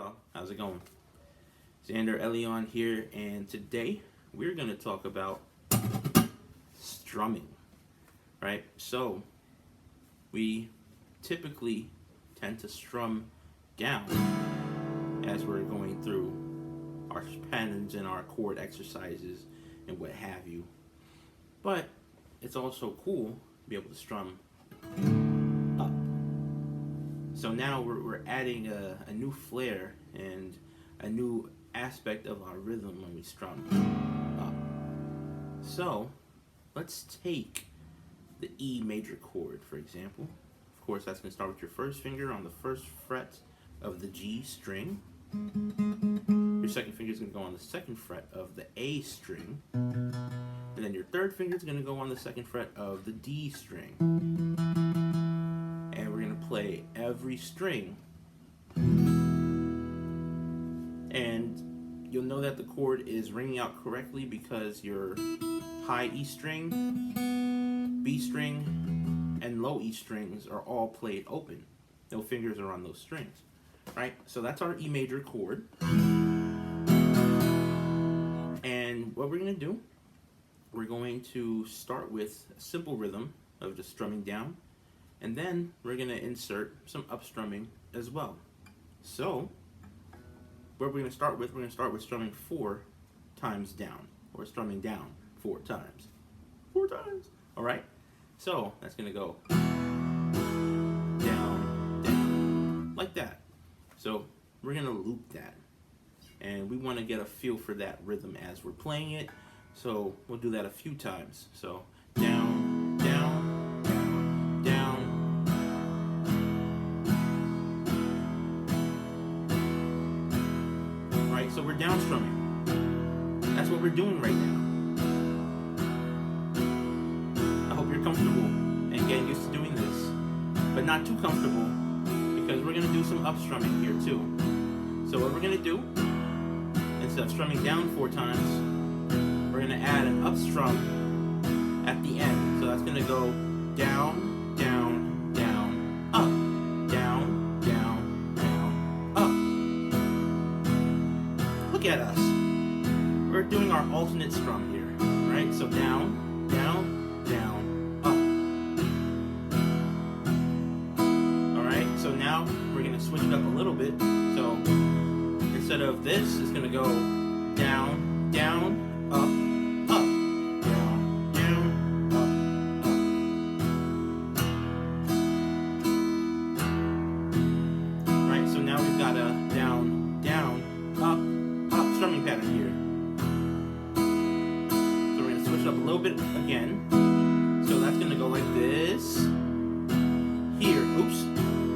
y'all? How's it going? Xander Elion here, and today we're going to talk about strumming, right? So, we typically tend to strum down as we're going through our patterns and our chord exercises and what have you. But it's also cool to be able to strum up. So now we're adding a new flair and a new aspect of our rhythm when we strum up. So let's take the E major chord, for example. Of course, that's going to start with your first finger on the first fret of the G string. Your second finger is going to go on the second fret of the A string. And then your third finger is going to go on the second fret of the D string. And we're going to play every string. And you'll know that the chord is ringing out correctly because your high E string, B string, and low E strings are all played open. No fingers are on those strings, right? So that's our E major chord. And what we're going to do, we're going to start with a simple rhythm of just strumming down, and then we're going to insert some up strumming as well. So what we're going to start with, strumming 4 times down, or strumming down 4 times. 4 times. All right? So that's going to go down, down, like that. So we're going to loop that. And we want to get a feel for that rhythm as we're playing it. So we'll do that a few times. So down, down, down, down. Right, so we're down strumming. That's what we're doing right now. I hope you're comfortable and getting used to doing this, but not too comfortable, because we're going to do some up strumming here too. So what we're going to do, instead of strumming down 4 times, we're going to add an up strum at the end. So that's going to go down, down, down, up, down, down, down, up. Look at us. We're doing our alternate strum here, right? So down, down, down, up. All right, so now we're going to switch it up a little bit. So instead of this, it's going to go down, down, up, up, down, down, up, up. Right, so now we've got a down, down, up, up strumming pattern here. So we're going to switch it up a little bit again. So that's going to go like this. Here, oops,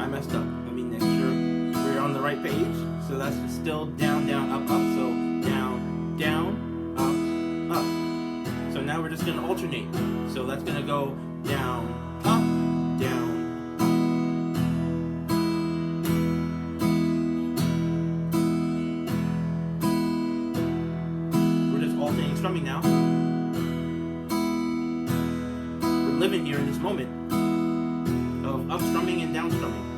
I messed up. Let me make sure we're on the right page. So that's still down, down, up, up. So down, down, up, up. So now we're just going to alternate. So that's going to go down, up, down. We're just alternating strumming now. We're living here in this moment of up strumming and down strumming.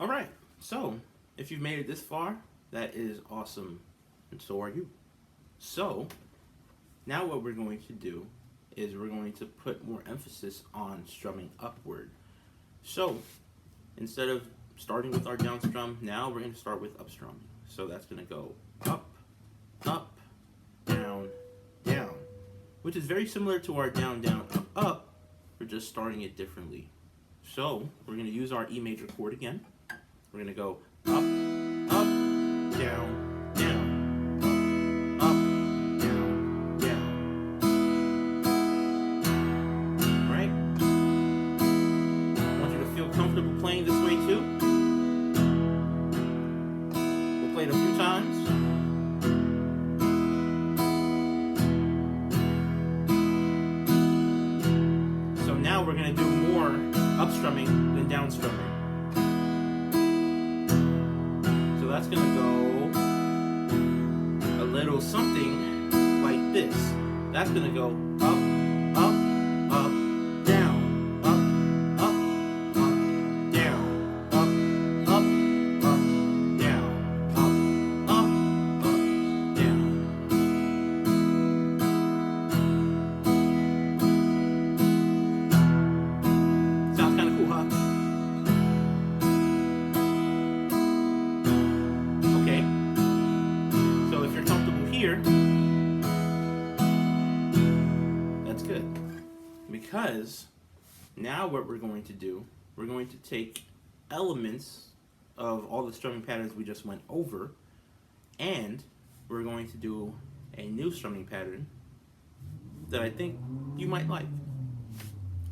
Alright, so if you've made it this far, that is awesome, and so are you. So now what we're going to do is we're going to put more emphasis on strumming upward. So instead of starting with our down strum, now we're going to start with up strumming. So that's going to go up, up, down, down, which is very similar to our down, down, up, up. We're just starting it differently. So we're going to use our E major chord again. We're going to go up, up, down, down, up, down, down. Right? I want you to feel comfortable playing this way too. We'll play it a few times. So now we're going to do more up strumming than down strumming. That's going to go a little something like this. That's going to go up, up, up, down, up, because now what we're going to do, we're going to take elements of all the strumming patterns we just went over, and we're going to do a new strumming pattern that I think you might like.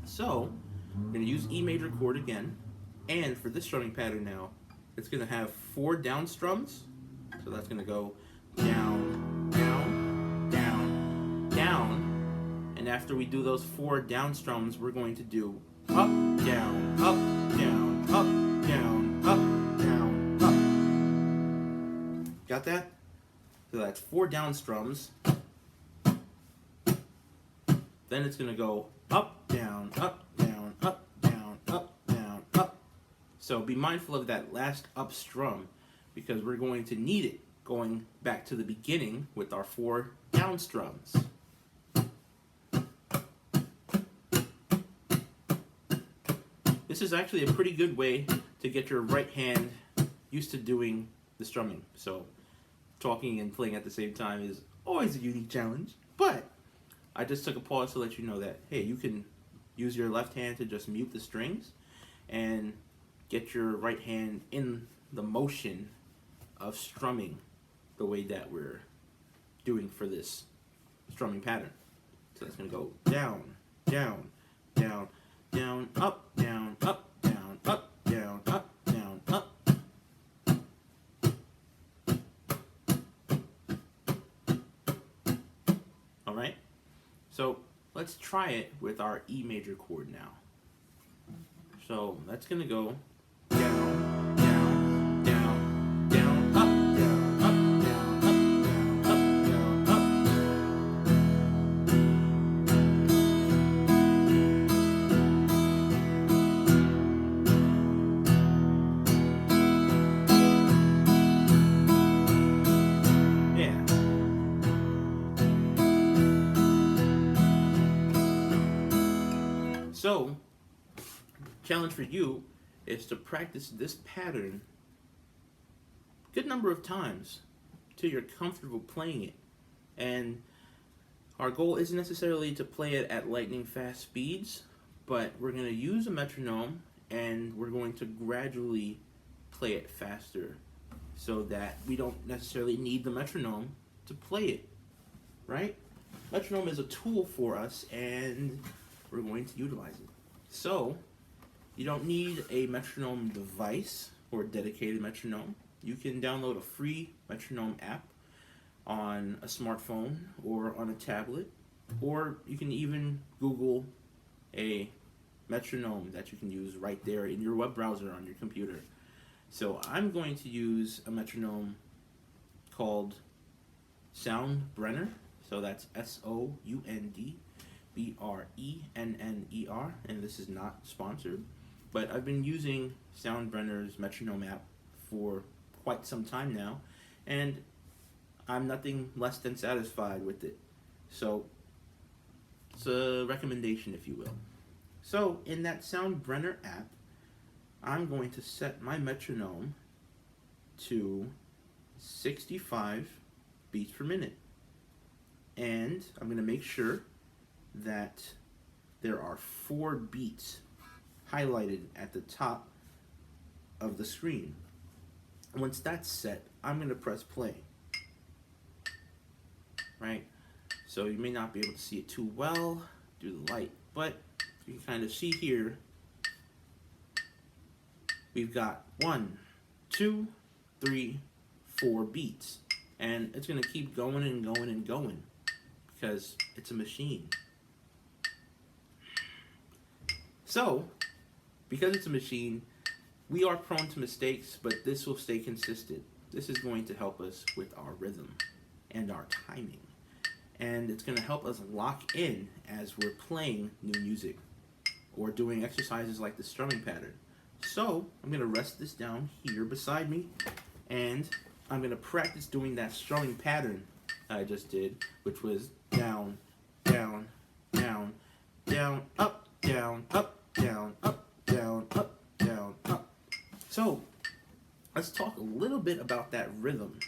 So, I'm going to use E major chord again, and for this strumming pattern now, it's going to have 4 down strums. So that's going to go down, down, down, down. And after we do those 4 down strums, we're going to do up, down, up, down, up, down, up, down, up. Got that? So that's 4 down strums. Then it's going to go up, down, up, down, up, down, up, down, up. So be mindful of that last up strum because we're going to need it going back to the beginning with our 4 down strums. This is actually a pretty good way to get your right hand used to doing the strumming. So talking and playing at the same time is always a unique challenge, but I just took a pause to let you know that, hey, you can use your left hand to just mute the strings and get your right hand in the motion of strumming the way that we're doing for this strumming pattern. So that's going to go down, down, down, down, up, down, up, down, up, down, up, down, up. All right? So let's try it with our E major chord now. So that's going to go down, down, down, down, up, down, up, down, up, down, up, down, up. Yeah. So, challenge for you is to practice this pattern a good number of times till you're comfortable playing it. And our goal isn't necessarily to play it at lightning fast speeds, but we're going to use a metronome and we're going to gradually play it faster so that we don't necessarily need the metronome to play it, right? Metronome is a tool for us and we're going to utilize it. So, you don't need a metronome device or a dedicated metronome. You can download a free metronome app on a smartphone or on a tablet, or you can even Google a metronome that you can use right there in your web browser on your computer. So I'm going to use a metronome called Soundbrenner. So that's Soundbrenner, and this is not sponsored. But I've been using Soundbrenner's metronome app for quite some time now, and I'm nothing less than satisfied with it. So it's a recommendation, if you will. So in that Soundbrenner app, I'm going to set my metronome to 65 beats per minute. And I'm going to make sure that there are 4 beats highlighted at the top of the screen. Once that's set, I'm going to press play. Right? So you may not be able to see it too well due to the light, but you can kind of see here we've got 1, 2, 3, 4 beats. And it's going to keep going and going and going because it's a machine. So, because it's a machine, we are prone to mistakes, but this will stay consistent. This is going to help us with our rhythm and our timing. And it's going to help us lock in as we're playing new music or doing exercises like the strumming pattern. So, I'm going to rest this down here beside me, and I'm going to practice doing that strumming pattern I just did, which was down, down, down, down, up, down, up, down, up, down, up, down, up. So, let's talk a little bit about that rhythm,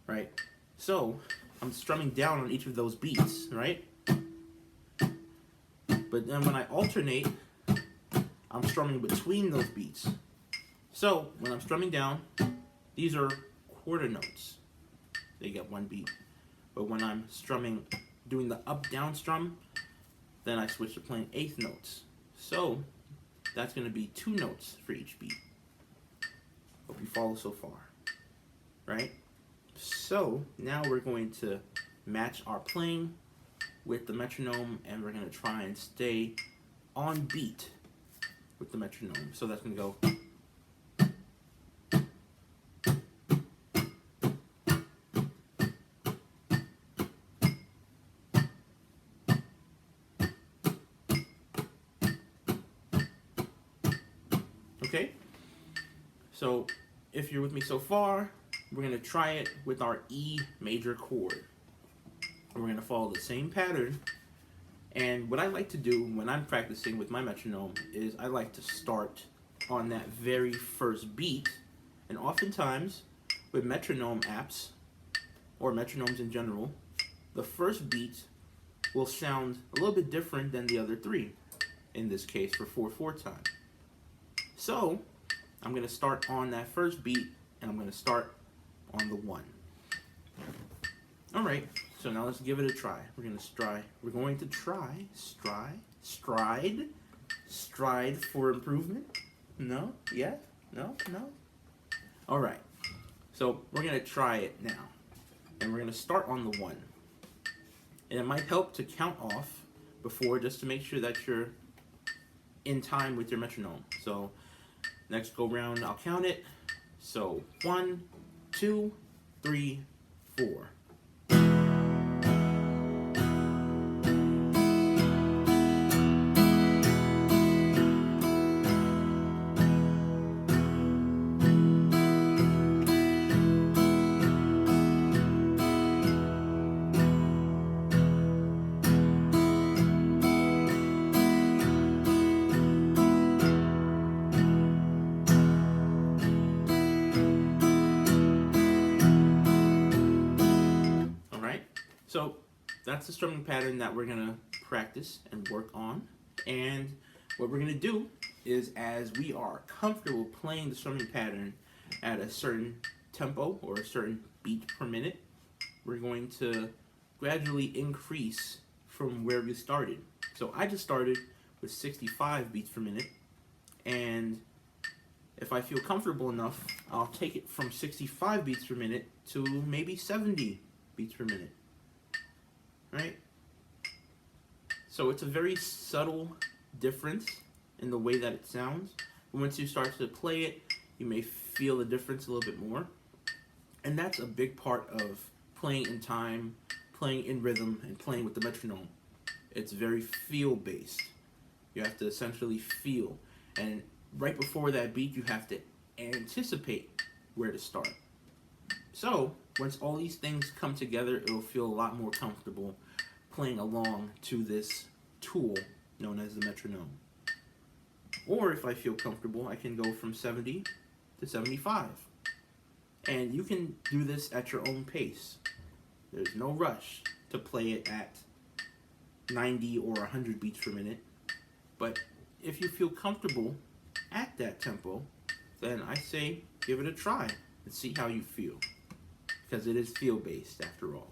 right? So, I'm strumming down on each of those beats, right? But then when I alternate, I'm strumming between those beats. So when I'm strumming down, these are quarter notes. They get one beat. But when I'm strumming, doing the up-down strum, then I switch to playing eighth notes. So that's going to be 2 notes for each beat. Hope you follow so far. Right? So now we're going to match our playing with the metronome, and we're going to try and stay on beat with the metronome. So that's going to go. Okay? So if you're with me so far, we're going to try it with our E major chord. We're going to follow the same pattern. And what I like to do when I'm practicing with my metronome is I like to start on that very first beat. And oftentimes with metronome apps or metronomes in general, the first beat will sound a little bit different than the other 3. In this case for 4/4 time. So I'm going to start on that first beat, and I'm going to start on the 1. Alright, so now let's give it a try. We're going to try stride for improvement. No? Yeah? No? Alright, so we're going to try it now. And we're going to start on the 1. And it might help to count off before, just to make sure that you're in time with your metronome. So next go round, I'll count it. So 1, 2, 3, 4. So that's the strumming pattern that we're going to practice and work on. And what we're going to do is, as we are comfortable playing the strumming pattern at a certain tempo or a certain beat per minute, we're going to gradually increase from where we started. So I just started with 65 beats per minute, and if I feel comfortable enough, I'll take it from 65 beats per minute to maybe 70 beats per minute. Right? So it's a very subtle difference in the way that it sounds. But once you start to play it, you may feel the difference a little bit more. And that's a big part of playing in time, playing in rhythm, and playing with the metronome. It's very feel-based. You have to essentially feel. And right before that beat, you have to anticipate where to start. So once all these things come together, it'll feel a lot more comfortable playing along to this tool known as the metronome. Or if I feel comfortable, I can go from 70 to 75. And you can do this at your own pace. There's no rush to play it at 90 or 100 beats per minute. But if you feel comfortable at that tempo, then I say give it a try and see how you feel. Because it is feel-based after all.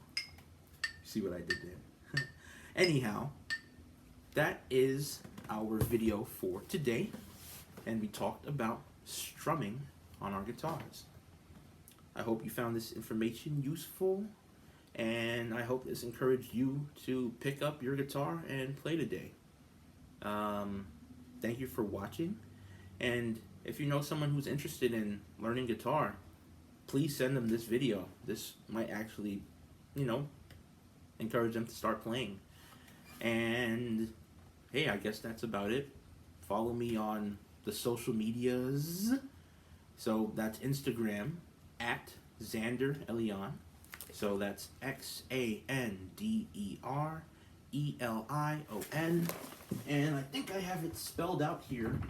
See what I did there? Anyhow, that is our video for today. And we talked about strumming on our guitars. I hope you found this information useful. And I hope this encouraged you to pick up your guitar and play today. Thank you for watching. And if you know someone who's interested in learning guitar, please send them this video. This might actually, encourage them to start playing. And hey, I guess that's about it. Follow me on the social medias. So that's Instagram at Xander Elion. So that's XanderElion. And I think I have it spelled out here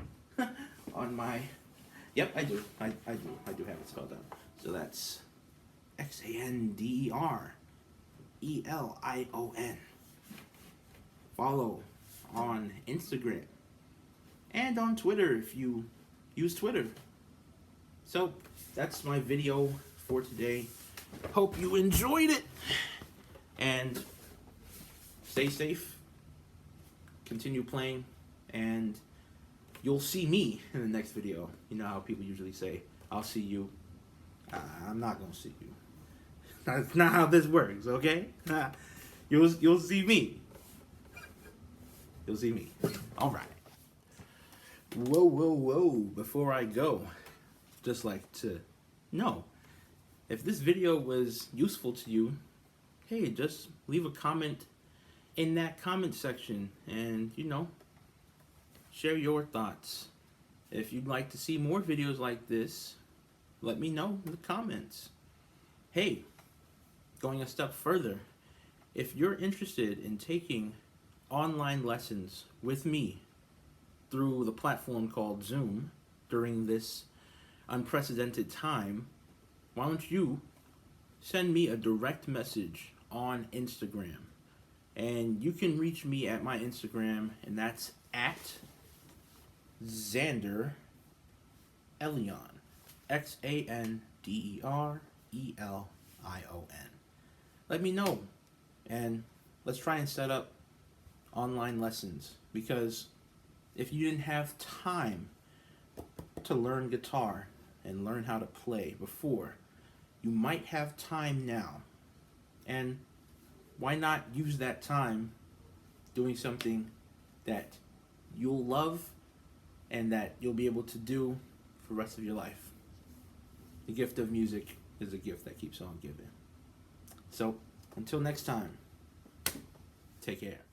on my... Yep, I do. I do have it spelled out. So that's XanderElion. Follow on Instagram and on Twitter if you use Twitter. So that's my video for today. Hope you enjoyed it, and stay safe, continue playing, and you'll see me in the next video. You know how people usually say, I'll see you. I'm not gonna see you. That's not how this works, okay? You'll see me. You'll see me. All right. Whoa. Before I go, just like to know, if this video was useful to you, hey, just leave a comment in that comment section and, share your thoughts. If you'd like to see more videos like this, let me know in the comments. Hey, going a step further, if you're interested in taking online lessons with me through the platform called Zoom during this unprecedented time, why don't you send me a direct message on Instagram? And you can reach me at my Instagram, and that's at Xander Elion. XanderElion. Let me know, and let's try and set up online lessons, because if you didn't have time to learn guitar and learn how to play before, you might have time now. And why not use that time doing something that you'll love and that you'll be able to do for the rest of your life? The gift of music is a gift that keeps on giving. So, until next time, take care.